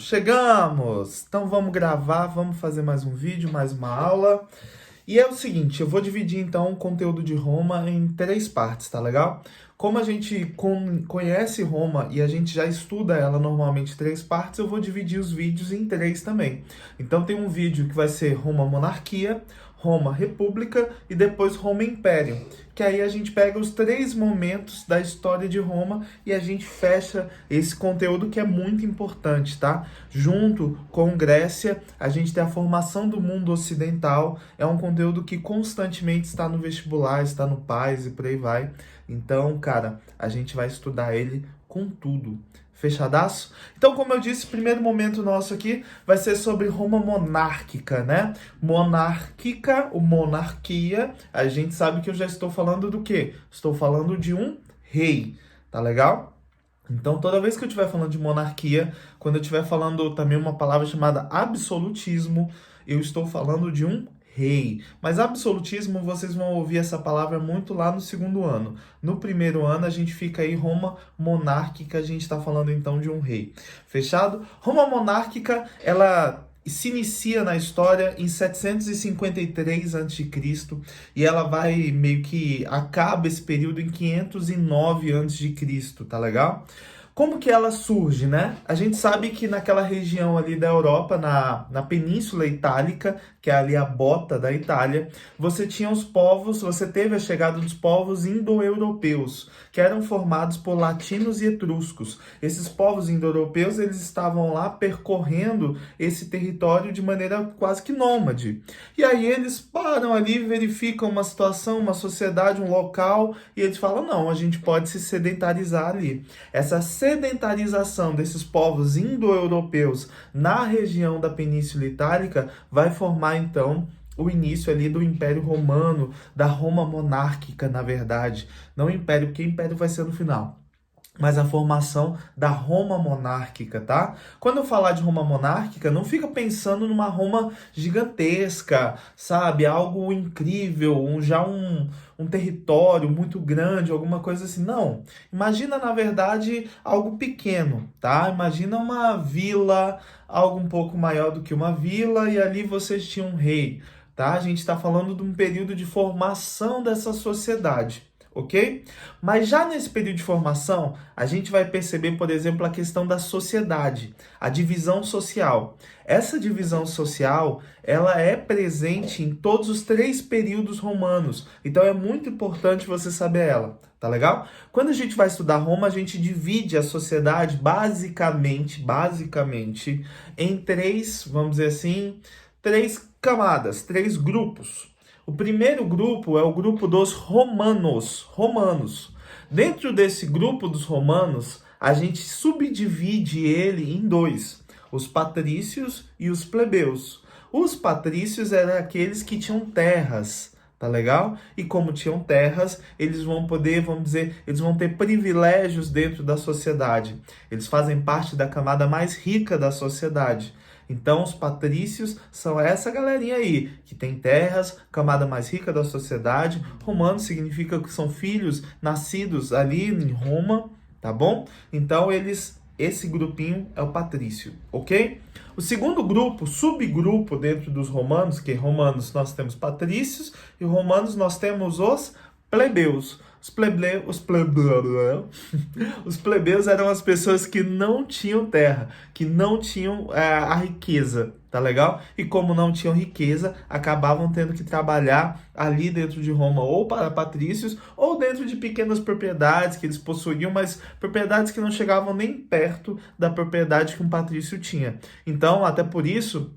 Chegamos! Então vamos gravar, vamos fazer mais um vídeo, mais uma aula. E é o seguinte, eu vou dividir então o conteúdo de Roma em 3 partes, tá legal? Como a gente conhece Roma e a gente já estuda ela normalmente em 3 partes, eu vou dividir os vídeos em 3 também. Então tem um vídeo que vai ser Roma Monarquia, Roma República e depois Roma Império. Que aí a gente pega os 3 momentos da história de Roma e a gente fecha esse conteúdo que é muito importante, tá? Junto com Grécia, a gente tem a formação do mundo ocidental, é um conteúdo que constantemente está no vestibular, está no PAS e por aí vai. Então, cara, a gente vai estudar ele com tudo. Fechadaço? Então, como eu disse, o primeiro momento nosso aqui vai ser sobre Roma monárquica, né? Monárquica, ou monarquia, a gente sabe que eu já estou falando do quê? Estou falando de um rei, tá legal? Então, toda vez que eu estiver falando de monarquia, quando eu estiver falando também uma palavra chamada absolutismo, eu estou falando de um rei. Mas absolutismo, vocês vão ouvir essa palavra muito lá no segundo ano. No primeiro ano, a gente fica aí Roma monárquica, a gente está falando então de um rei. Fechado? Roma monárquica, ela se inicia na história em 753 a.C. e ela vai meio que acaba esse período em 509 a.C., tá legal? Como que ela surge, né? A gente sabe que naquela região ali da Europa, na Península Itálica, que é ali a bota da Itália, você teve a chegada dos povos indo-europeus, que eram formados por latinos e etruscos. Esses povos indo-europeus, eles estavam lá percorrendo esse território de maneira quase que nômade. E aí eles param ali, verificam uma situação, uma sociedade, um local, e eles falam, não, a gente pode se sedentarizar ali. Essa sedentarização desses povos indo-europeus na região da Península Itálica vai formar, então, o início ali do Império Romano, da Roma monárquica, na verdade. Não Império, porque Império vai ser no final. Mas a formação da Roma monárquica, tá? Quando eu falar de Roma monárquica, não fica pensando numa Roma gigantesca, sabe? Algo incrível, um território muito grande, alguma coisa assim. Não. Imagina, na verdade, algo pequeno, tá? Imagina uma vila, algo um pouco maior do que uma vila, e ali vocês tinham um rei, tá? A gente está falando de um período de formação dessa sociedade. Ok? Mas já nesse período de formação, a gente vai perceber, por exemplo, a questão da sociedade, a divisão social. Essa divisão social, ela é presente em todos os 3 períodos romanos. Então é muito importante você saber ela, tá legal? Quando a gente vai estudar Roma, a gente divide a sociedade basicamente em 3, vamos dizer assim, 3 camadas, 3 grupos. O primeiro grupo é o grupo dos romanos. Dentro desse grupo dos romanos, a gente subdivide ele em 2, os patrícios e os plebeus. Os patrícios eram aqueles que tinham terras, tá legal? E como tinham terras, eles vão poder, vamos dizer, eles vão ter privilégios dentro da sociedade. Eles fazem parte da camada mais rica da sociedade. Então, os patrícios são essa galerinha aí, que tem terras, camada mais rica da sociedade. Romano significa que são filhos nascidos ali em Roma, tá bom? Então, esse grupinho é o patrício, ok? O segundo grupo, subgrupo dentro dos romanos, que romanos nós temos patrícios e romanos nós temos os plebeus. Os plebeus eram as pessoas que não tinham terra, que não tinham a riqueza, tá legal? E como não tinham riqueza, acabavam tendo que trabalhar ali dentro de Roma, ou para patrícios, ou dentro de pequenas propriedades que eles possuíam, mas propriedades que não chegavam nem perto da propriedade que um patrício tinha. Então, até por isso,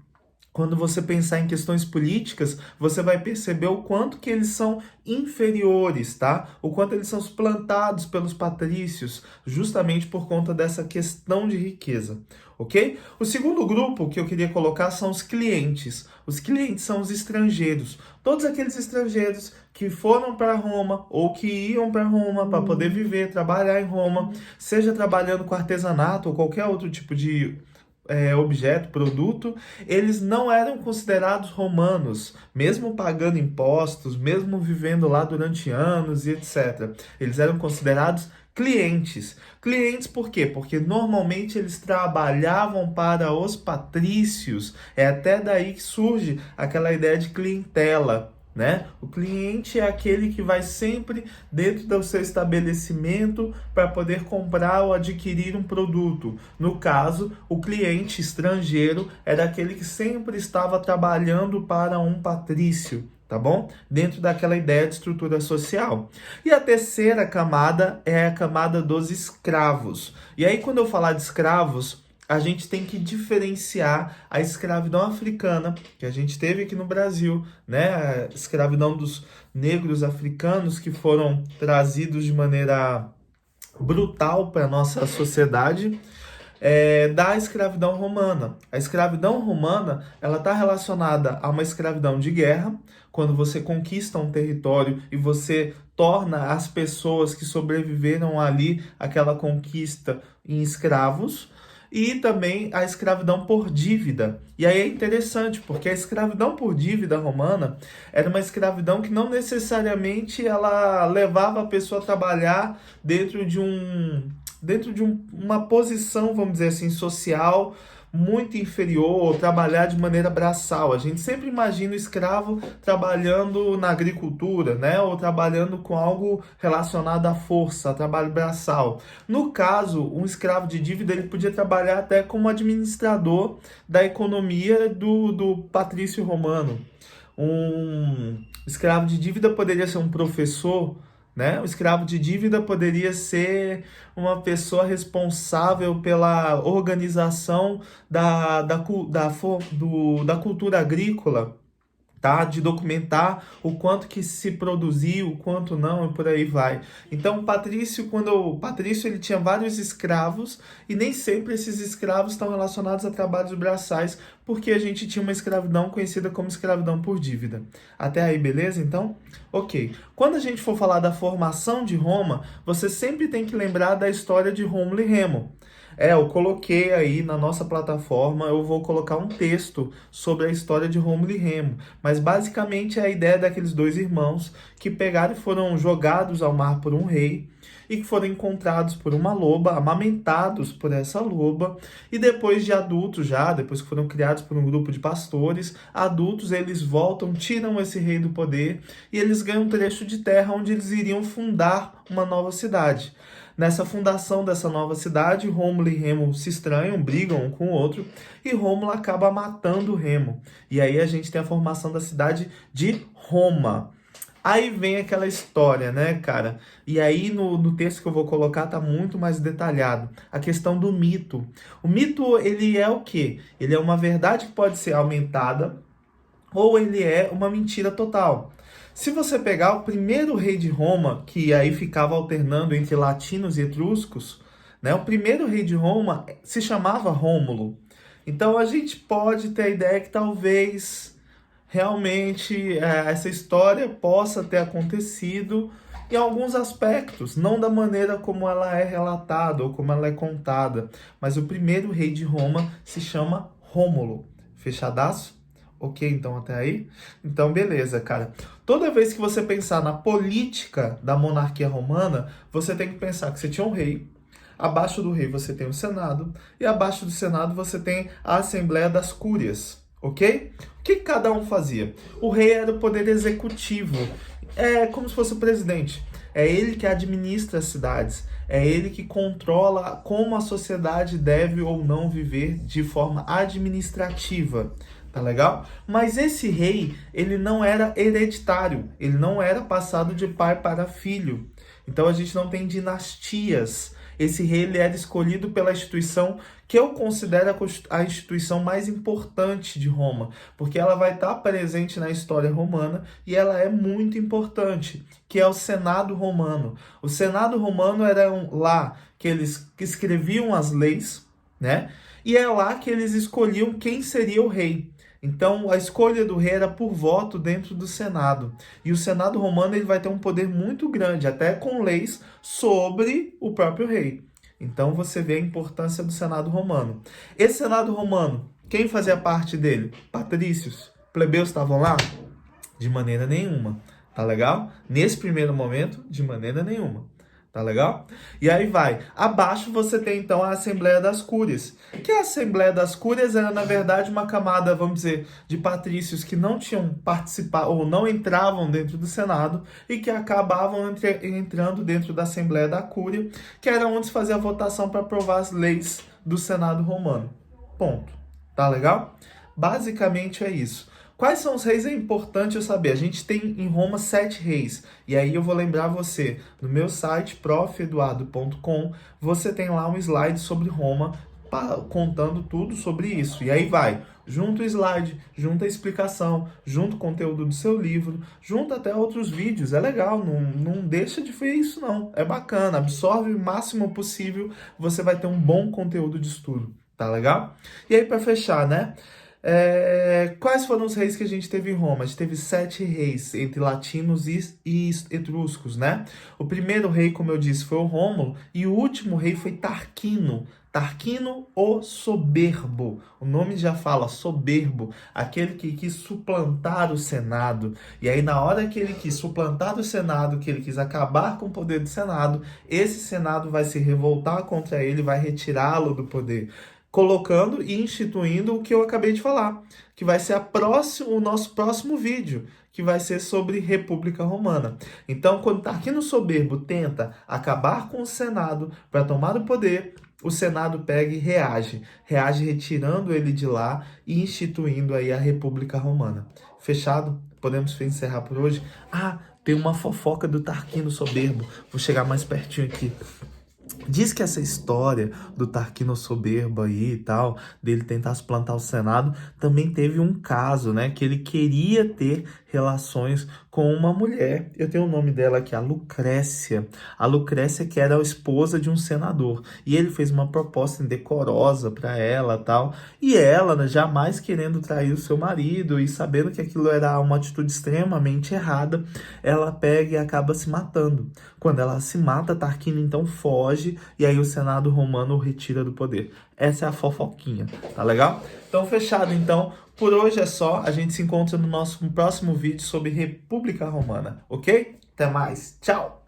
quando você pensar em questões políticas, você vai perceber o quanto que eles são inferiores, tá? O quanto eles são suplantados pelos patrícios, justamente por conta dessa questão de riqueza, ok? O segundo grupo que eu queria colocar são os clientes. Os clientes são os estrangeiros. Todos aqueles estrangeiros que foram para Roma ou que iam para Roma para poder viver, trabalhar em Roma, seja trabalhando com artesanato ou qualquer outro tipo de objeto, produto, eles não eram considerados romanos, mesmo pagando impostos, mesmo vivendo lá durante anos e etc. Eles eram considerados clientes. Clientes por quê? Porque normalmente eles trabalhavam para os patrícios. É até daí que surge aquela ideia de clientela, né? O cliente é aquele que vai sempre dentro do seu estabelecimento para poder comprar ou adquirir um produto. No caso, o cliente estrangeiro era aquele que sempre estava trabalhando para um patrício, tá bom? Dentro daquela ideia de estrutura social. E a terceira camada é a camada dos escravos. E aí, quando eu falar de escravos, a gente tem que diferenciar a escravidão africana, que a gente teve aqui no Brasil, né? A escravidão dos negros africanos que foram trazidos de maneira brutal para a nossa sociedade, da escravidão romana. A escravidão romana, ela está relacionada a uma escravidão de guerra, quando você conquista um território e você torna as pessoas que sobreviveram ali aquela conquista em escravos, e também a escravidão por dívida. E aí é interessante, porque a escravidão por dívida romana era uma escravidão que não necessariamente ela levava a pessoa a trabalhar uma posição, vamos dizer assim, social muito inferior, ou trabalhar de maneira braçal. A gente sempre imagina o escravo trabalhando na agricultura, né? Ou trabalhando com algo relacionado à força, a trabalho braçal. No caso, um escravo de dívida, ele podia trabalhar até como administrador da economia do patrício romano. Um escravo de dívida poderia ser um professor, né? O escravo de dívida poderia ser uma pessoa responsável pela organização da cultura agrícola, tá? De documentar o quanto que se produziu, o quanto não, e por aí vai. Então, o Patrício ele tinha vários escravos, e nem sempre esses escravos estão relacionados a trabalhos braçais, porque a gente tinha uma escravidão conhecida como escravidão por dívida. Até aí, beleza? Então, ok. Quando a gente for falar da formação de Roma, você sempre tem que lembrar da história de Rômulo e Remo. Eu coloquei aí na nossa plataforma, eu vou colocar um texto sobre a história de Rômulo e Remo, mas basicamente é a ideia daqueles dois irmãos que pegaram e foram jogados ao mar por um rei, e que foram encontrados por uma loba, amamentados por essa loba, e depois de adultos já, depois que foram criados por um grupo de pastores, adultos, eles voltam, tiram esse rei do poder, e eles ganham um trecho de terra onde eles iriam fundar uma nova cidade. Nessa fundação dessa nova cidade, Rômulo e Remo se estranham, brigam um com o outro, e Rômulo acaba matando Remo. E aí a gente tem a formação da cidade de Roma. Aí vem aquela história, né, cara? E aí no texto que eu vou colocar tá muito mais detalhado. A questão do mito. O mito, ele é o quê? Ele é uma verdade que pode ser aumentada, ou ele é uma mentira total. Se você pegar o primeiro rei de Roma, que aí ficava alternando entre latinos e etruscos, né? O primeiro rei de Roma se chamava Rômulo. Então a gente pode ter a ideia que talvez realmente essa história possa ter acontecido em alguns aspectos, não da maneira como ela é relatada ou como ela é contada, mas o primeiro rei de Roma se chama Rômulo. Fechadaço? Ok, então até aí? Então beleza, cara. Toda vez que você pensar na política da monarquia romana, você tem que pensar que você tinha um rei, abaixo do rei você tem o Senado, e abaixo do Senado você tem a Assembleia das Cúrias. Ok? O que cada um fazia? O rei era o poder executivo, é como se fosse o presidente. É ele que administra as cidades, é ele que controla como a sociedade deve ou não viver de forma administrativa. Tá legal? Mas esse rei, ele não era hereditário, ele não era passado de pai para filho. Então a gente não tem dinastias. Esse rei ele era escolhido pela instituição que eu considero a instituição mais importante de Roma, porque ela vai estar presente na história romana e ela é muito importante, que é o Senado Romano. O Senado Romano era lá que eles escreviam as leis, né? E é lá que eles escolhiam quem seria o rei. Então, a escolha do rei era por voto dentro do Senado. E o Senado romano ele vai ter um poder muito grande, até com leis sobre o próprio rei. Então, você vê a importância do Senado romano. Esse Senado romano, quem fazia parte dele? Patrícios? Plebeus estavam lá? De maneira nenhuma. Tá legal? Nesse primeiro momento, de maneira nenhuma. Tá legal? E aí vai. Abaixo você tem então a Assembleia das Cúrias. Que a Assembleia das Cúrias era, na verdade, uma camada, vamos dizer, de patrícios que não tinham participado ou não entravam dentro do Senado e que acabavam entrando dentro da Assembleia da Cúria, que era onde se fazia a votação para aprovar as leis do Senado romano. Ponto. Tá legal? Basicamente é isso. Quais são os reis? É importante eu saber. A gente tem em Roma 7 reis. E aí eu vou lembrar você, no meu site, profeduardo.com, você tem lá um slide sobre Roma, contando tudo sobre isso. E aí vai, junta o slide, junta a explicação, junta o conteúdo do seu livro, junta até outros vídeos. É legal, não deixa de ver isso não. É bacana, absorve o máximo possível, você vai ter um bom conteúdo de estudo. Tá legal? E aí para fechar, né? Quais foram os reis que a gente teve em Roma? A gente teve 7 reis, entre latinos e etruscos, né? O primeiro rei, como eu disse, foi o Rômulo, e o último rei foi Tarquino. Tarquino o Soberbo. O nome já fala, soberbo, aquele que quis suplantar o Senado. E aí, na hora que ele quis suplantar o Senado, que ele quis acabar com o poder do Senado, esse Senado vai se revoltar contra ele, vai retirá-lo do poder, colocando e instituindo o que eu acabei de falar, que vai ser o nosso próximo vídeo, que vai ser sobre República Romana. Então, quando Tarquino Soberbo tenta acabar com o Senado para tomar o poder, o Senado pega e reage retirando ele de lá e instituindo aí a República Romana. Fechado? Podemos encerrar por hoje? Tem uma fofoca do Tarquino Soberbo. Vou chegar mais pertinho aqui. Diz que essa história do Tarquino Soberbo aí e tal, dele tentar suplantar o Senado, também teve um caso, né? Que ele queria ter relações com uma mulher. Eu tenho o nome dela aqui, a Lucrécia. A Lucrécia, que era a esposa de um senador. E ele fez uma proposta indecorosa para ela e tal. E ela, né, jamais querendo trair o seu marido e sabendo que aquilo era uma atitude extremamente errada, ela pega e acaba se matando. Quando ela se mata, Tarquino então foge e aí o Senado romano o retira do poder. Essa é a fofoquinha, tá legal? Então, fechado então. Por hoje é só. A gente se encontra no nosso próximo vídeo sobre República Romana, ok? Até mais. Tchau!